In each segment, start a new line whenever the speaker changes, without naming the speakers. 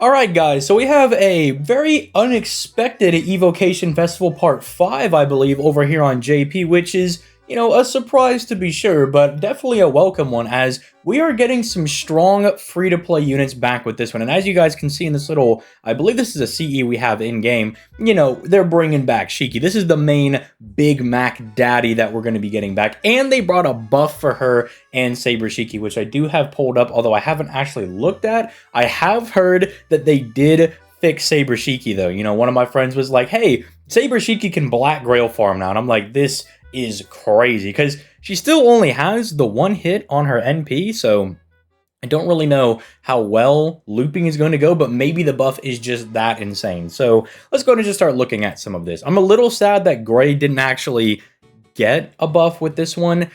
Alright guys, so we have a very unexpected Evocation Festival Part 5, I believe, over here on JP, which is, a surprise to be sure, but definitely a welcome one, as we are getting some strong free-to-play units back with this one. And as you guys can see in this little, I believe this is a CE we have in-game, they're bringing back Shiki. This is the main Big Mac daddy that we're going to be getting back, and they brought a buff for her and Saber Shiki, which I do have pulled up, although I haven't actually looked at. I have heard that they did fix Saber Shiki, though. One of my friends was like, hey, Saber Shiki can Black Grail farm now, and I'm like, this is crazy, because she still only has the one hit on her NP, so I don't really know how well looping is going to go, but maybe the buff is just that insane. So let's go ahead and just start looking at some of this. I'm a little sad that Gray didn't actually get a buff with this one,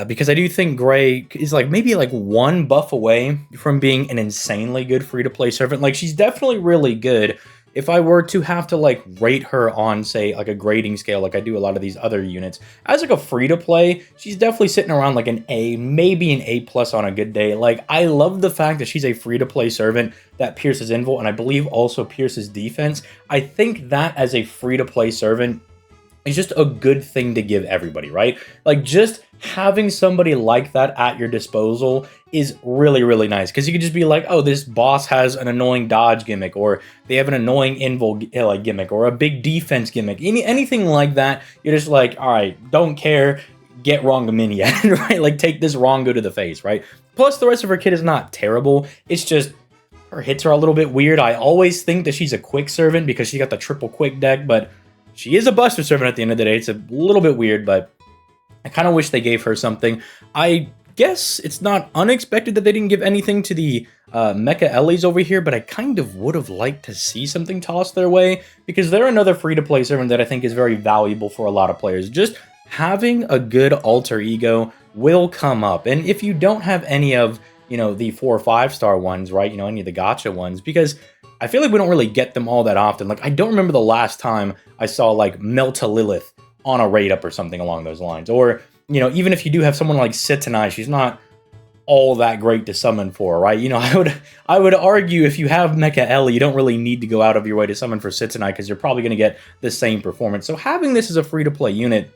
because I do think Gray is maybe one buff away from being an insanely good free-to-play servant. She's definitely really good. If I were to have to rate her on, say, a grading scale like I do a lot of these other units, as a free-to-play, she's definitely sitting around an A, maybe an A+ on a good day. I love the fact that she's a free-to-play servant that pierces invul, and I believe also pierces defense. I think that as a free-to-play servant is just a good thing to give everybody, right? Just having somebody like that at your disposal is really, really nice, because you could just be like, oh, this boss has an annoying dodge gimmick, or they have an annoying invul gimmick, or a big defense gimmick, anything like that. You're just like, all right, don't care, get Rongo Minion, right? Take this Rongo to the face, right? Plus, the rest of her kit is not terrible. It's just her hits are a little bit weird. I always think that she's a quick servant because she got the triple quick deck, but she is a buster servant at the end of the day. It's a little bit weird, but I kind of wish they gave her something. I guess it's not unexpected that they didn't give anything to the Mecha Ellies over here, but I kind of would have liked to see something tossed their way, because they're another free-to-play servant that I think is very valuable for a lot of players. Just having a good alter ego will come up. And if you don't have any of, the 4 or 5-star ones, right, any of the gacha ones, because I feel like we don't really get them all that often. I don't remember the last time I saw, Melta Lilith on a raid up or something along those lines. Or, even if you do have someone like Sitanai, she's not all that great to summon for, right? I would argue if you have Mecha Ellie, you don't really need to go out of your way to summon for Sitanai, because you're probably going to get the same performance. So having this as a free-to-play unit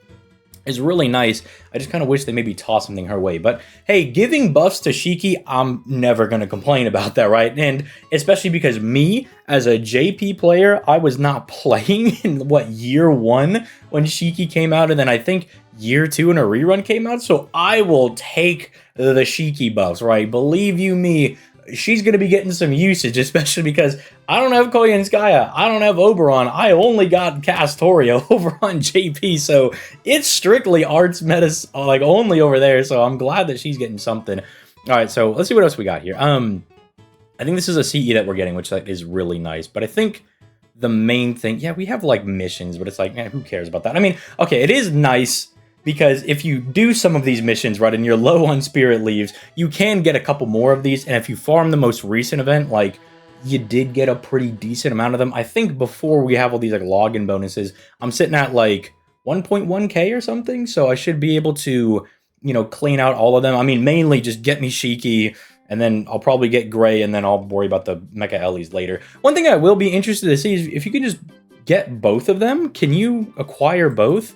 is really nice. I just kind of wish they maybe toss something her way. But hey, giving buffs to Shiki, I'm never going to complain about that, right? And especially because me, as a JP player, I was not playing in, year 1 when Shiki came out, and then I think year 2 in a rerun came out, so I will take the Shiki buffs, right? Believe you me, she's going to be getting some usage, especially because I don't have Koyanskaya, I don't have Oberon, I only got Castorio over on JP, so it's strictly arts metas, only over there, so I'm glad that she's getting something. Alright, so let's see what else we got here. I think this is a CE that we're getting, which is really nice, but I think the main thing, yeah, we have missions, but it's who cares about that? I mean, okay, it is nice, because if you do some of these missions, right, and you're low on spirit leaves, you can get a couple more of these, and if you farm the most recent event, you did get a pretty decent amount of them. I think before we have all these login bonuses, I'm sitting at 1.1k or something, so I should be able to, clean out all of them. I mean, mainly just get me Shiki, and then I'll probably get Gray, and then I'll worry about the Mecha Ellies later. One thing I will be interested to see is if you can just get both of them. Can you acquire both?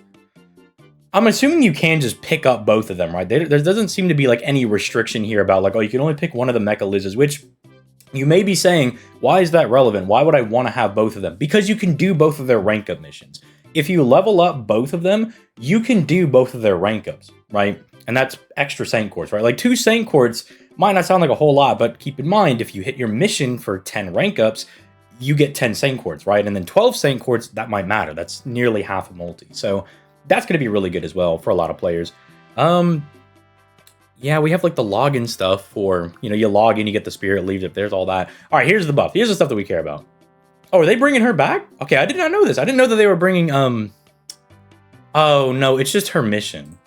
I'm assuming you can just pick up both of them, right? There doesn't seem to be any restriction here about oh, you can only pick one of the Mecha Lizards, which you may be saying, why is that relevant? Why would I want to have both of them? Because you can do both of their rank up missions. If you level up both of them, you can do both of their rank ups, right? And that's extra Saint Quartz, right? 2 Saint Quartz might not sound like a whole lot, but keep in mind, if you hit your mission for 10 rank ups, you get 10 Saint Quartz, right? And then 12 Saint Quartz, that might matter. That's nearly half a multi. So that's going to be really good as well for a lot of players. Yeah, we have the login stuff for, you log in, you get the spirit leaves, if there's all that. All right, here's the buff. Here's the stuff that we care about. Oh, are they bringing her back? Okay, I did not know this. I didn't know that they were bringing, oh, no, it's just her mission.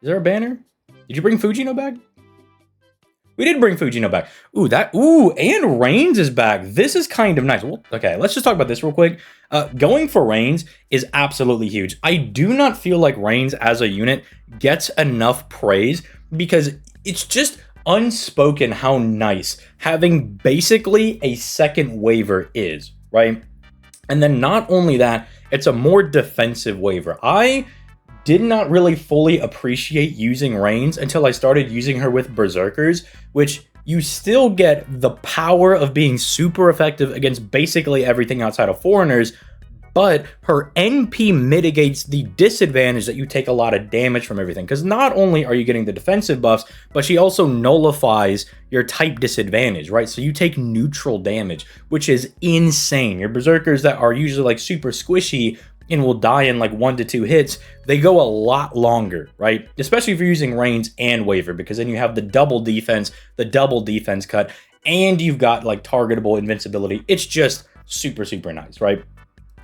Is there a banner? Did you bring Fujino back? We did bring Fujino back. Ooh, and Reines is back. This is kind of nice. Well, okay, let's just talk about this real quick. Going for Reines is absolutely huge. I do not feel like Reines as a unit gets enough praise, because it's just unspoken how nice having basically a second waiver is, right? And then not only that, it's a more defensive waiver. I did not really fully appreciate using Reines until I started using her with Berserkers, which you still get the power of being super effective against basically everything outside of foreigners, but her NP mitigates the disadvantage that you take a lot of damage from everything. Because not only are you getting the defensive buffs, but she also nullifies your type disadvantage, right? So you take neutral damage, which is insane. Your Berserkers that are usually like super squishy and will die in like 1 to 2 hits, they go a lot longer, right? Especially if you're using Reines and Waver, because then you have the double defense cut, and you've got like targetable invincibility. It's just super, super nice, right?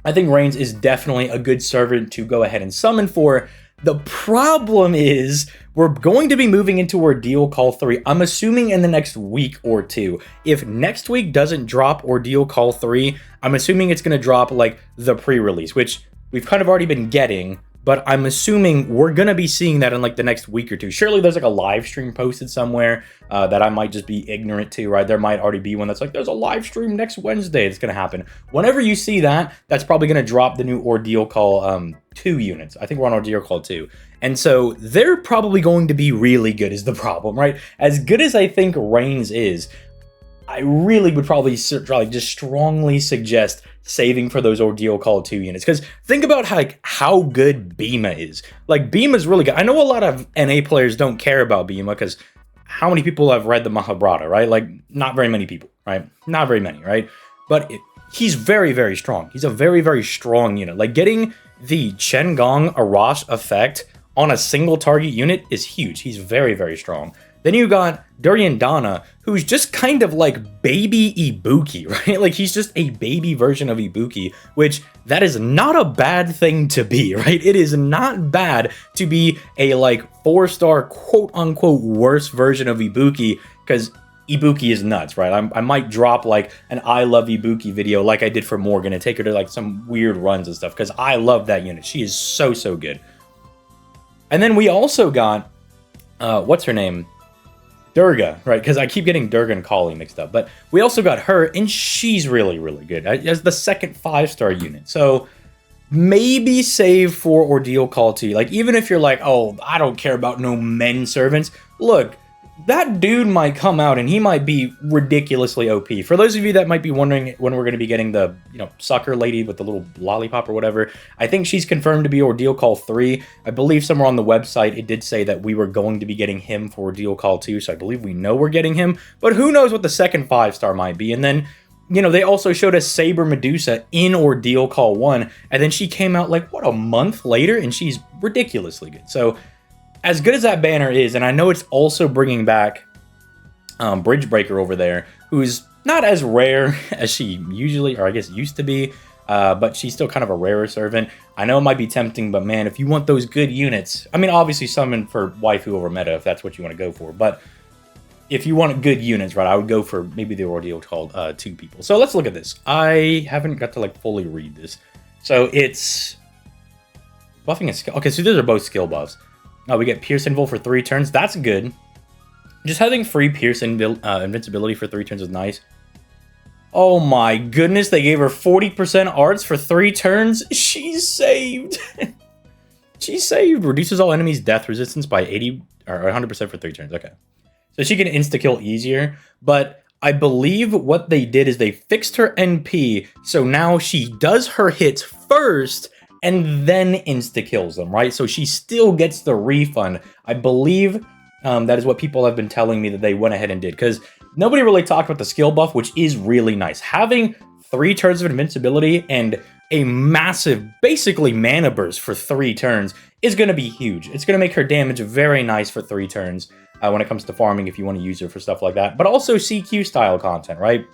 I think Reines is definitely a good servant to go ahead and summon for. The problem is we're going to be moving into Ordeal Call 3, I'm assuming in the next week or two. If next week doesn't drop Ordeal Call 3, I'm assuming it's going to drop like the pre-release, which we've kind of already been getting, but I'm assuming we're going to be seeing that in like the next week or two. Surely there's like a live stream posted somewhere that I might just be ignorant to, right? There might already be one that's like, there's a live stream next Wednesday that's going to happen. Whenever you see that, that's probably going to drop the new Ordeal Call 2 units. I think we're on Ordeal Call 2. And so they're probably going to be really good is the problem, right? As good as I think Reines is, I really would probably just strongly suggest saving for those Ordeal Call 2 units. Because think about how good Bima is. Like, Bima's really good. I know a lot of NA players don't care about Bima because how many people have read the Mahabharata, right? Like, not very many people, right? Not very many, right? But he's very, very strong. He's a very, very strong unit. Like, getting the Chen Gong Arash effect on a single target unit is huge. He's very, very strong. Then you got Duryandana, who's just kind of like baby Ibuki, right? Like, he's just a baby version of Ibuki, which that is not a bad thing to be, right? It is not bad to be a like 4-star quote unquote worse version of Ibuki, because Ibuki is nuts, right? I might drop like an I love Ibuki video like I did for Morgan and take her to like some weird runs and stuff, because I love that unit. She is so, so good. And then we also got, what's her name? Durga, right? Because I keep getting Durga and Kali mixed up. But we also got her, and she's really, really good as the second 5-star unit. So maybe save for Ordeal Call 2. Like, even if you're like, oh, I don't care about no men servants. Look, that dude might come out and he might be ridiculously OP. For those of you that might be wondering when we're going to be getting the, sucker lady with the little lollipop or whatever, I think she's confirmed to be Ordeal Call 3. I believe somewhere on the website it did say that we were going to be getting him for Ordeal Call 2, so I believe we know we're getting him. But who knows what the second 5-star might be. And then, they also showed us Saber Medusa in Ordeal Call 1, and then she came out like, what, a month later, and she's ridiculously good. So as good as that banner is, and I know it's also bringing back Bridgebreaker over there, who's not as rare as she usually, or I guess used to be, but she's still kind of a rarer servant. I know it might be tempting, but man, if you want those good units, I mean, obviously summon for waifu over meta if that's what you want to go for, but if you want good units, right, I would go for maybe the Ordeal called 2 people. So let's look at this. I haven't got to like fully read this. So it's buffing a skill. Okay, so these are both skill buffs. We get Pierce Invul for 3 turns. That's good. Just having free Pierce invincibility for 3 turns is nice. Oh my goodness, they gave her 40% arts for 3 turns. She's saved. She's saved. Reduces all enemies' death resistance by 80 or 100% for 3 turns. Okay. So she can insta-kill easier, but I believe what they did is they fixed her NP, so now she does her hits first and then insta-kills them, right? So she still gets the refund. I believe that is what people have been telling me that they went ahead and did, because nobody really talked about the skill buff, which is really nice. Having 3 turns of invincibility and a massive, basically, mana burst for 3 turns is going to be huge. It's going to make her damage very nice for 3 turns when it comes to farming if you want to use her for stuff like that. But also CQ-style content, right?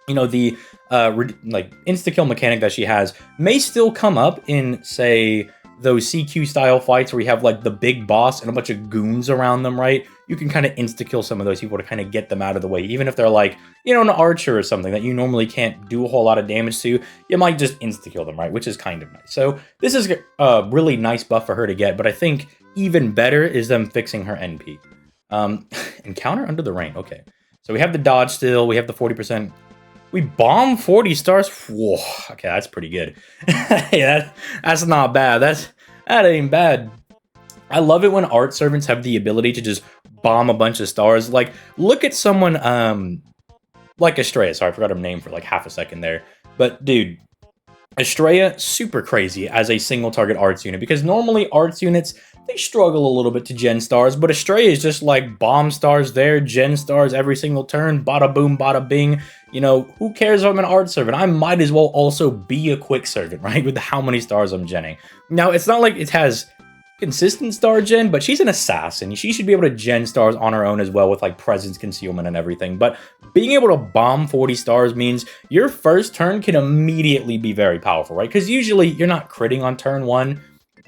The like insta-kill mechanic that she has may still come up in, say, those CQ-style fights where you have, like, the big boss and a bunch of goons around them, right? You can kind of insta-kill some of those people to kind of get them out of the way. Even if they're, like, an archer or something that you normally can't do a whole lot of damage to, you might just insta-kill them, right? Which is kind of nice. So this is a really nice buff for her to get, but I think even better is them fixing her NP. Encounter under the rain. Okay. So we have the dodge still. We have the 40%. We bomb 40 stars. Whoa. Okay, that's pretty good. Yeah, that's not bad. That ain't bad. I love it when art servants have the ability to just bomb a bunch of stars. Like, look at someone, like Estrella. Sorry, I forgot her name for like half a second there. But, dude, Estrella, super crazy as a single target arts unit, because normally arts units, they struggle a little bit to gen stars, but Estrella is just like bomb stars there, gen stars every single turn, bada boom, bada bing. You know, who cares if I'm an art servant? I might as well also be a quick servant, right? With how many stars I'm genning. Now, it's not like it has consistent star gen, but she's an assassin. She should be able to gen stars on her own as well with like presence concealment and everything. But being able to bomb 40 stars means your first turn can immediately be very powerful, right? Because usually you're not critting on turn 1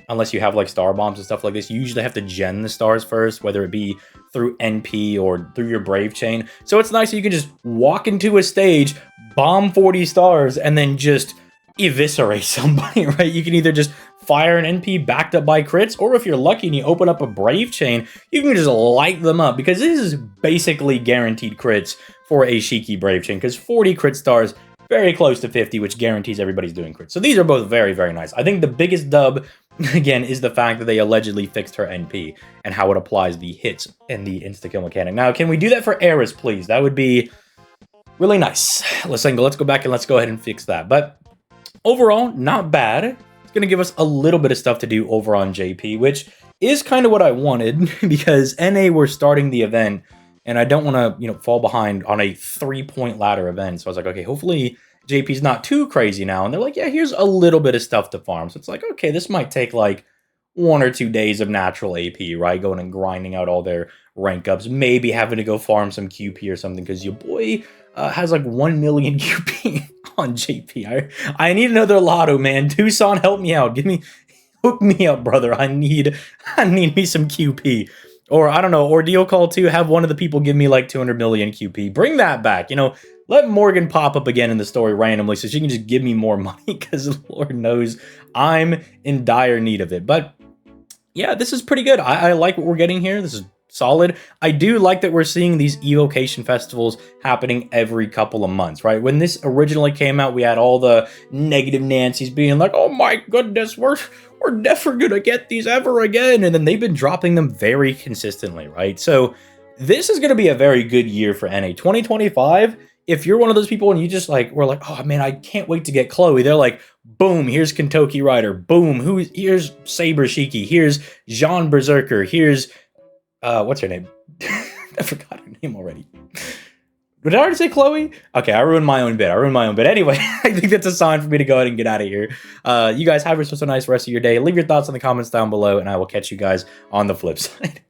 unless you have like star bombs and stuff like this. You usually have to gen the stars first, whether it be through NP or through your Brave Chain. So it's nice that you can just walk into a stage, bomb 40 stars, and then just eviscerate somebody, right? You can either just fire an NP backed up by crits, or if you're lucky and you open up a Brave Chain, you can just light them up, because this is basically guaranteed crits for a Shiki Brave Chain, because 40 crit stars, very close to 50, which guarantees everybody's doing crits. So these are both very, very nice. I think the biggest dub, again, is the fact that they allegedly fixed her NP and how it applies the hits and the insta-kill mechanic. Now, can we do that for Eris, please? That would be really nice. Let's go back and let's go ahead and fix that. But overall, not bad. It's going to give us a little bit of stuff to do over on JP, which is kind of what I wanted, because NA were starting the event, and I don't want to, you know, fall behind on a 3-point ladder event. So I was like, okay, hopefully JP's not too crazy now. And they're like, yeah, here's a little bit of stuff to farm. So it's like, okay, this might take like 1 or 2 days of natural AP, right? Going and grinding out all their rank ups, maybe having to go farm some QP or something, because your boy has like 1 million QP on JP. I need another lotto, man. Tucson, help me out. Hook me up, brother. I need me some QP. Or, I don't know, Ordeal Call 2, have one of the people give me like 200 million QP. Bring that back, you know. Let Morgan pop up again in the story randomly so she can just give me more money, because Lord knows I'm in dire need of it. But yeah, this is pretty good. I like what we're getting here. This is solid. I do like that we're seeing these Evocation festivals happening every couple of months, right? When this originally came out, we had all the negative Nancys being like, oh my goodness, we're never gonna get these ever again. And then they've been dropping them very consistently, right? So this is gonna be a very good year for NA. 2025, if you're one of those people and you just like, we're like, oh man, I can't wait to get Chloe. They're like, boom, here's Kentucky Rider. Boom, here's Saber Shiki. Here's Jean Berserker. Here's, what's her name? I forgot her name already. Did I already say Chloe? Okay, I ruined my own bit. Anyway, I think that's a sign for me to go ahead and get out of here. You guys have yourself a nice rest of your day. Leave your thoughts in the comments down below, and I will catch you guys on the flip side.